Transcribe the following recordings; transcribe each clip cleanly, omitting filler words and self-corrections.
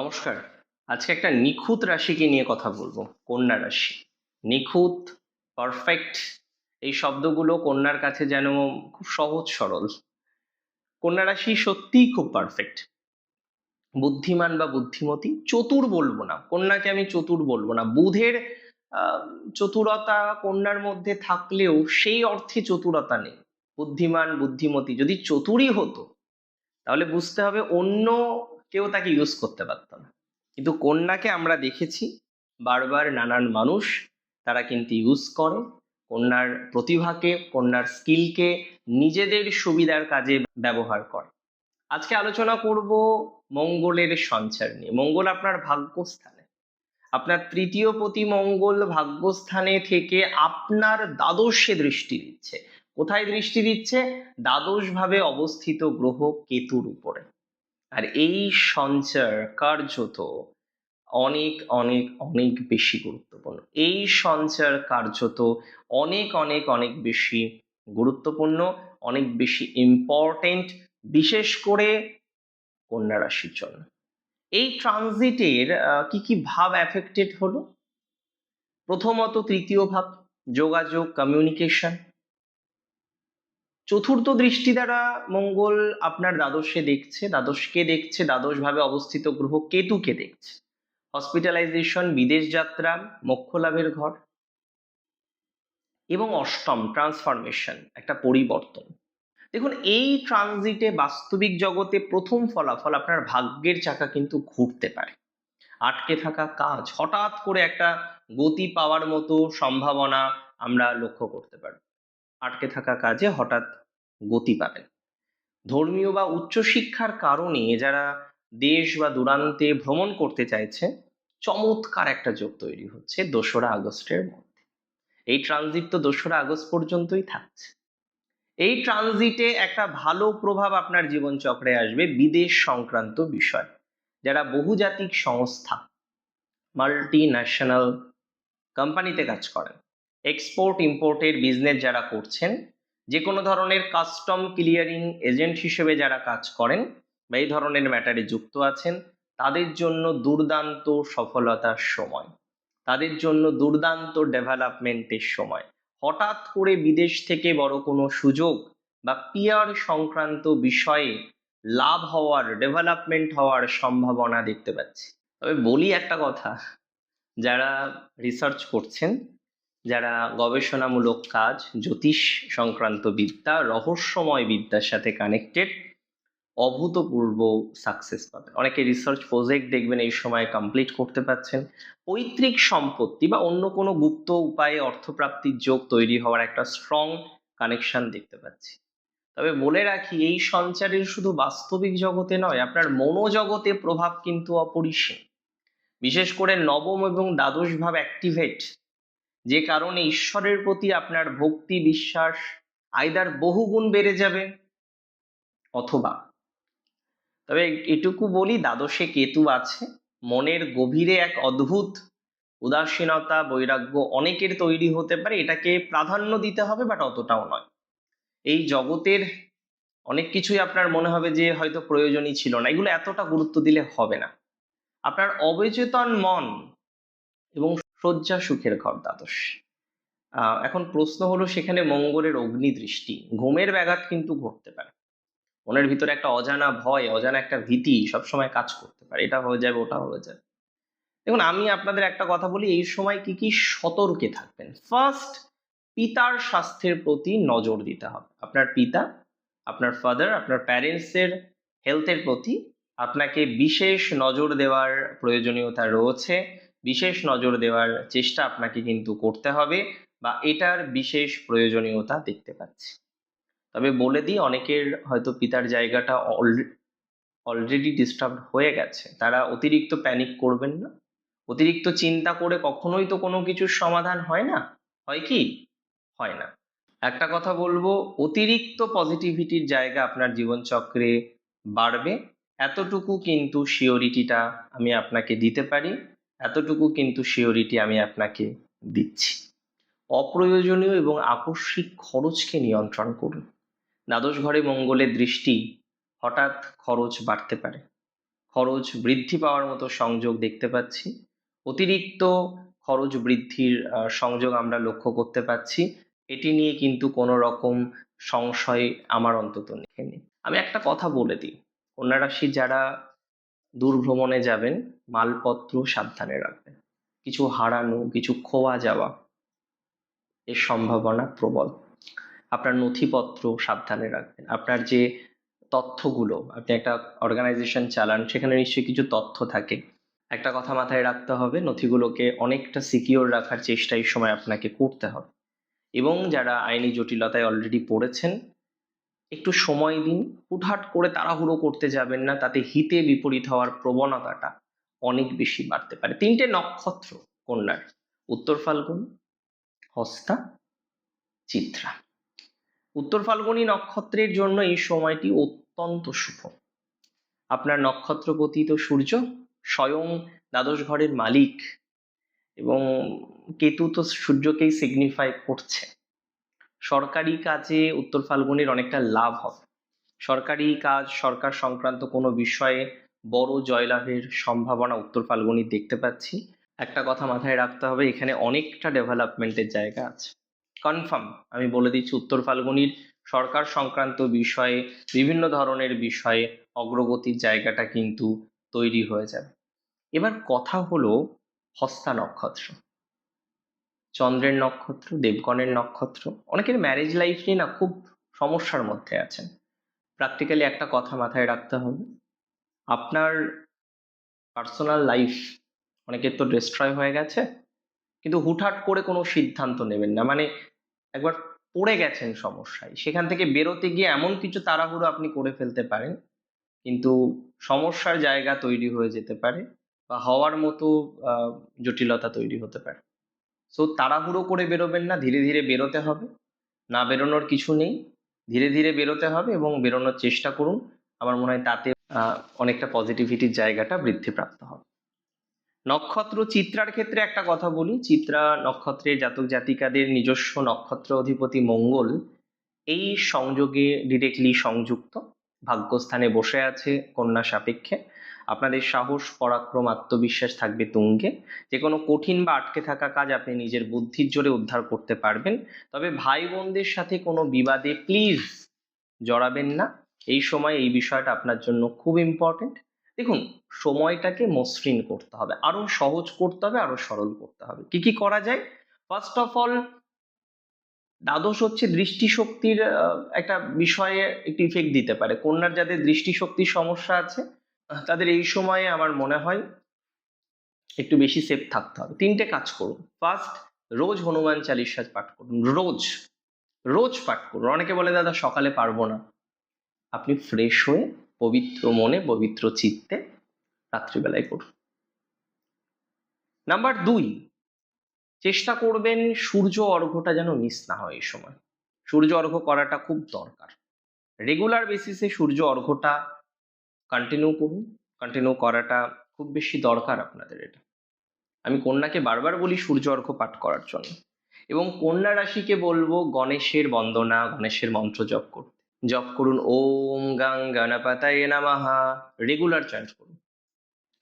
নমস্কার। আজকে একটা নিখুঁত রাশিকে নিয়ে কথা বলবো। কন্যা রাশি। নিখুঁত, পারফেক্ট এই শব্দগুলো কন্যার কাছে যেন খুব সহজ সরল। কন্যা রাশি সত্যিই খুব পারফেক্ট। বুদ্ধিমান বা বুদ্ধিমতী, চতুর বলবো না। কন্যাকে আমি চতুর বলবো না। বুধের আহ, চতুরতা কন্যার মধ্যে থাকলেও সেই অর্থে চতুরতা নেই। বুদ্ধিমান, বুদ্ধিমতী যদি চতুরই হতো তাহলে বুঝতে হবে অন্য কেউ তাকে ইউজ করতে পারতো না। কিন্তু কন্যাকে আমরা দেখেছি বারবার নানান মানুষ তারা কিন্তু ইউজ করে কন্যার প্রতিভাকে, কন্যার স্কিলকে নিজেদের সুবিধার কাজে ব্যবহার করে। আজকে আলোচনা করব মঙ্গলের সঞ্চার নিয়ে। মঙ্গল আপনার ভাগ্যস্থানে, আপনার তৃতীয় পতি মঙ্গল ভাগ্যস্থানে থেকে আপনার দ্বাদশে দৃষ্টি দিচ্ছে। কোথায় দৃষ্টি দিচ্ছে? দ্বাদশ ভাবে অবস্থিত গ্রহ কেতুর উপরে। আর এই সঞ্চার কার্যত অনেক অনেক অনেক বেশি গুরুত্বপূর্ণ। এই সঞ্চার কার্যত অনেক অনেক অনেক বেশি গুরুত্বপূর্ণ, অনেক বেশি ইম্পর্টেন্ট, বিশেষ করে কন্যা রাশির জন্য। এই ট্রানজিটের কি কি ভাব অ্যাফেক্টেড হলো? প্রথমত তৃতীয় ভাব, যোগাযোগ, কমিউনিকেশন। চতুর্থ দৃষ্টি দ্বারা মঙ্গল আপনার দ্বাদশে দেখছে, দ্বাদশকে দেখছে, দ্বাদশ ভাবে অবস্থিত গ্রহ কেতুকে দেখছে। হসপিটালাইজেশন, বিদেশ যাত্রা, মোক্ষ লাভের ঘর। এবং অষ্টম ট্রান্সফরমেশন, একটা পরিবর্তন। দেখুন, এই ট্রানজিটে বাস্তবিক জগতে প্রথম ফলাফল আপনার ভাগ্যের চাকা কিন্তু ঘুরতে পারে। আটকে থাকা কাজ হঠাৎ করে একটা গতি পাওয়ার মতো সম্ভাবনা আমরা লক্ষ্য করতে পারি। আটকে থাকা কাজে হঠাৎ গতি পাবেন। ধর্মীয় বা উচ্চশিক্ষার কারণে যারা দেশ বা দূরান্তে ভ্রমণ করতে চাইছে, চমৎকার একটা যোগ তৈরি হচ্ছে 2রা আগস্টের মধ্যে। এই ট্রানজিট তো 2রা আগস্ট পর্যন্তই থাকছে। এই ট্রানজিটে একটা ভালো প্রভাব আপনার জীবনচক্রে আসবে বিদেশ সংক্রান্ত বিষয়। যারা বহুজাতিক সংস্থা, মাল্টি ন্যাশনাল কোম্পানিতে কাজ করেন, এক্সপোর্ট ইম্পোর্টের বিজনেস যারা করছেন, যে কোনো ধরনের কাস্টম ক্লিয়ারিং এজেন্ট হিসেবে যারা কাজ করেন বা এই ধরনের ম্যাটারে যুক্ত আছেন, তাদের জন্য দুর্দান্ত সফলতার সময়, তাদের জন্য দুর্দান্ত ডেভেলপমেন্টের সময়। হঠাৎ করে বিদেশ থেকে বড় কোনো সুযোগ বা পিয়ার সংক্রান্ত বিষয়ে লাভ হওয়ার, ডেভেলপমেন্ট হওয়ার সম্ভাবনা দেখতে পাচ্ছি। তবে বলি একটা কথা, যারা রিসার্চ করছেন, যারা গবেষণামূলক কাজ, জ্যোতিষ সংক্রান্ত বিদ্যা, রহস্যময় বিদ্যার সাথে কানেক্টেড, অভূতপূর্ব সাকসেস পাবেন। অনেকে রিসার্চ প্রজেক্ট দেখবেন এই সময় কমপ্লিট করতে পারছেন। পৈতৃক সম্পত্তি বা অন্য কোনো গুপ্ত উপায়ে অর্থপ্রাপ্তির যোগ তৈরি হওয়ার একটা স্ট্রং কানেকশন দেখতে পাচ্ছি। তবে বলে রাখি, এই সঞ্চারের শুধু বাস্তবিক জগতে নয়, আপনার মনোজগতে প্রভাব কিন্তু অপরিসীম। বিশেষ করে নবম এবং দ্বাদশ ভাব অ্যাক্টিভেট, যে কারণে ঈশ্বরের প্রতি আপনার ভক্তি, বিশ্বাস আইদার বহুগুণ বেড়ে যাবে, অথবা, তবে এটুকু বলি, দ্বাদশে কেতু আছে, মনের গভীরে এক অদ্ভুত উদাসীনতা, বৈরাগ্য অনেকের তৈরি হতে পারে। এটাকে প্রাধান্য দিতে হবে, বাট অতটাও নয়। এই জগতের অনেক কিছুই আপনার মনে হবে যে হয়তো প্রয়োজনই ছিল না, এগুলো এতটা গুরুত্ব দিলে হবে না। আপনার অবচেতন মন এবং শয্যা সুখের ঘর দ্বাদশ। এখন প্রশ্ন হলো, সেখানে মঙ্গলের অগ্নিদৃষ্টি, ঘুমের ব্যাঘাত কিন্তু ঘটতে পারে। মনের ভিতরে একটা অজানা ভয়, অজানা একটা ভীতি সবসময় কাজ করতে পারে, এটা হয়ে যাবে, ওটা হয়ে যাবে। দেখুন, আমি আপনাদের একটা কথা বলি, এই সময় কি কি সতর্কে থাকবেন। ফার্স্ট, পিতার স্বাস্থ্যের প্রতি নজর দিতে হবে। আপনার পিতা, আপনার ফাদার, আপনার প্যারেন্টসের হেলথের প্রতি আপনাকে বিশেষ নজর দেওয়ার প্রয়োজনীয়তা রয়েছে। বিশেষ নজর দেওয়ার চেষ্টা আপনাকে কিন্তু করতে হবে, বা এটার বিশেষ প্রয়োজনীয়তা দেখতে পাচ্ছি। তবে বলে দিই, অনেকের হয়তো পিতার জায়গাটা অলরেডি ডিস্টার্ব হয়ে গেছে। তারা অতিরিক্ত প্যানিক করবেন না। অতিরিক্ত চিন্তা করে কখনোই তো কোনো কিছুর সমাধান হয় না। হয় কি? হয় না। একটা কথা বলবো, অতিরিক্ত পজিটিভিটির জায়গা আপনার জীবনচক্রে বাড়বে, এতটুকু কিন্তু শিওরিটিটা আমি আপনাকে দিতে পারি, এতটুকু কিন্তু শিওরিটি আমি আপনাকে দিচ্ছি। অপ্রয়োজনীয় এবং আকস্মিক খরচকে নিয়ন্ত্রণ করুন। দ্বাদশ ঘরে মঙ্গলের দৃষ্টি, হঠাৎ খরচ বাড়তে পারে। খরচ বৃদ্ধি পাওয়ার মতো সংযোগ দেখতে পাচ্ছি। অতিরিক্ত খরচ বৃদ্ধির সংযোগ আমরা লক্ষ্য করতে পাচ্ছি। এটি নিয়ে কিন্তু কোনো রকম সংশয় আমার অন্তত নেই। আমি একটা কথা বলে দিই, কন্যা রাশি যারা দূর ভ্রমণে যাবেন, মালপত্র সাবধানে রাখবেন। কিছু হারানো, কিছু খোয়া যাওয়া এর সম্ভাবনা প্রবল। আপনার নথিপত্র সাবধানে রাখবেন। আপনার যে তথ্যগুলো, আপনি একটা অর্গানাইজেশন চালান, সেখানে নিশ্চয়ই কিছু তথ্য থাকে। একটা কথা মাথায় রাখতে হবে, নথিগুলোকে অনেকটা সিকিওর রাখার চেষ্টা এই সময় আপনাকে করতে হবে। এবং যারা আইনি জটিলতায় অলরেডি পড়েছেন, একটু সময় দিন। হুটহাট করে তাড়াহুড়ো করতে যাবেন না, তাতে হিতে বিপরীত হওয়ার প্রবণতাটা অনেক বেশি বাড়তে পারে। 3টে নক্ষত্র কন্যার: উত্তর ফাল্গুন, হস্তা, চিত্রা। উত্তর ফাল্গুনী নক্ষত্রের জন্য এই সময়টি অত্যন্ত শুভ। আপনার নক্ষত্রপতি তো সূর্য, স্বয়ং দ্বাদশ ঘরের মালিক, এবং কেতু তো সূর্যকেই সিগনিফাই করছে। সরকারি কাজে উত্তর ফাল্গুনের অনেকটা লাভ হবে। সরকারি কাজ, সরকার সংক্রান্ত কোনো বিষয়ে বড় জয়লাভের সম্ভাবনা উত্তর ফাল্গুনি দেখতে পাচ্ছি। একটা কথা মাথায় রাখতে হবে, এখানে অনেকটা ডেভেলপমেন্টের জায়গা আছে। কনফার্ম আমি বলে দিচ্ছি, উত্তর ফাল্গুনির সরকার সংক্রান্ত বিষয়ে, বিভিন্ন ধরনের বিষয়ে অগ্রগতির জায়গাটা কিন্তু তৈরি হয়ে যাবে। এবার কথা হলো হস্তা নক্ষত্র, চন্দ্রের নক্ষত্র, দেবগণের নক্ষত্র। অনেকের ম্যারেজ লাইফ নিয়ে না খুব সমস্যার মধ্যে আছেন। প্র্যাকটিক্যালি একটা কথা মাথায় রাখতে হবে, আপনার পার্সোনাল লাইফ অনেকের তো ডিস্ট্রয় হয়ে গেছে, কিন্তু হুটহাট করে কোনো সিদ্ধান্ত নেবেন না। মানে একবার পড়ে গেছেন সমস্যায়, সেখান থেকে বেরোতে গিয়ে এমন কিছু তাড়াহুড়ো আপনি করে ফেলতে পারেন, কিন্তু সমস্যার জায়গা তৈরি হয়ে যেতে পারে, বা হওয়ার মতো জটিলতা তৈরি হতে পারে। সো তাড়াহুড়ো করে বেরোবেন না, ধীরে ধীরে বেরোতে হবে। না বেরোনোর কিছু নেই, ধীরে ধীরে বেরোতে হবে এবং বেরোনোর চেষ্টা করুন। আমার মনে হয় তাতে অনেকটা পজিটিভিটির জায়গাটা বৃদ্ধিপ্রাপ্ত হবে। নক্ষত্র চিত্রার ক্ষেত্রে একটা কথা বলি, চিত্রা নক্ষত্রের জাতক জাতিকাদের নিজস্ব নক্ষত্র অধিপতি মঙ্গল এই সংযোগে ডিরেক্টলি সংযুক্ত, ভাগ্যস্থানে বসে আছে কন্যা সাপেক্ষে। আপনাদের সাহস, পরাক্রম, আত্মবিশ্বাস থাকবে তুঙ্গে। যে কোনো কঠিন বা আটকে থাকা কাজ আপনি নিজের বুদ্ধির জোরে উদ্ধার করতে পারবেন। তবে ভাই বোনদের সাথে কোনো বিবাদে প্লিজ জড়াবেন না। এই সময় এই বিষয়টা আপনার জন্য খুব ইম্পর্টেন্ট। দেখুন, সময়টাকে মসৃণ করতে হবে, আরো সহজ করতে হবে, আরো সরল করতে হবে। কি কি করা যায়? ফার্স্ট অফ অল, দ্বাদশ হচ্ছে দৃষ্টিশক্তির একটা বিষয়ে একটি ইফেক্ট দিতে পারে। কন্যার যাদের দৃষ্টিশক্তির সমস্যা আছে, তাদের এই সময়ে আমার মনে হয় একটু বেশি সেফ থাকতে হবে। 3টে কাজ করুন। ফার্স্ট, রোজ হনুমান চালিসা পাঠ করুন। রোজ রোজ পাঠ করুন। অনেকে বলে দাদা সকালে পারবো না, আপনি ফ্রেশ হয়ে পবিত্র মনে পবিত্র চিত্তে রাত্রিবেলায় করুন। নাম্বার 2, চেষ্টা করবেন সূর্য অর্ঘ্যটা যেন মিস না হয়। এই সময় সূর্য অর্ঘ্য করাটা খুব দরকার। রেগুলার বেসিসে সূর্য অর্ঘ্যটা কন্টিনিউ করুন। কন্টিনিউ করাটা খুব বেশি দরকার আপনাদের। এটা আমি কন্যাকে বারবার বলি সূর্য অর্ঘ্য পাঠ করার জন্য। এবং কন্যা রাশিকে বলবো গণেশের বন্দনা, গণেশের মন্ত্র জপ করতে। জপ করুন ওম গাং গণপতায়ে নমঃ, রেগুলার চ্যান্ট করুন।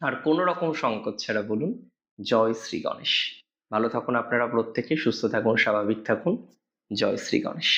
আর কোনো রকম সংকোচ ছাড়া বলুন জয় শ্রী গণেশ। ভালো থাকুন আপনারা প্রত্যেকে, সুস্থ থাকুন, স্বাভাবিক থাকুন। জয় শ্রী গণেশ।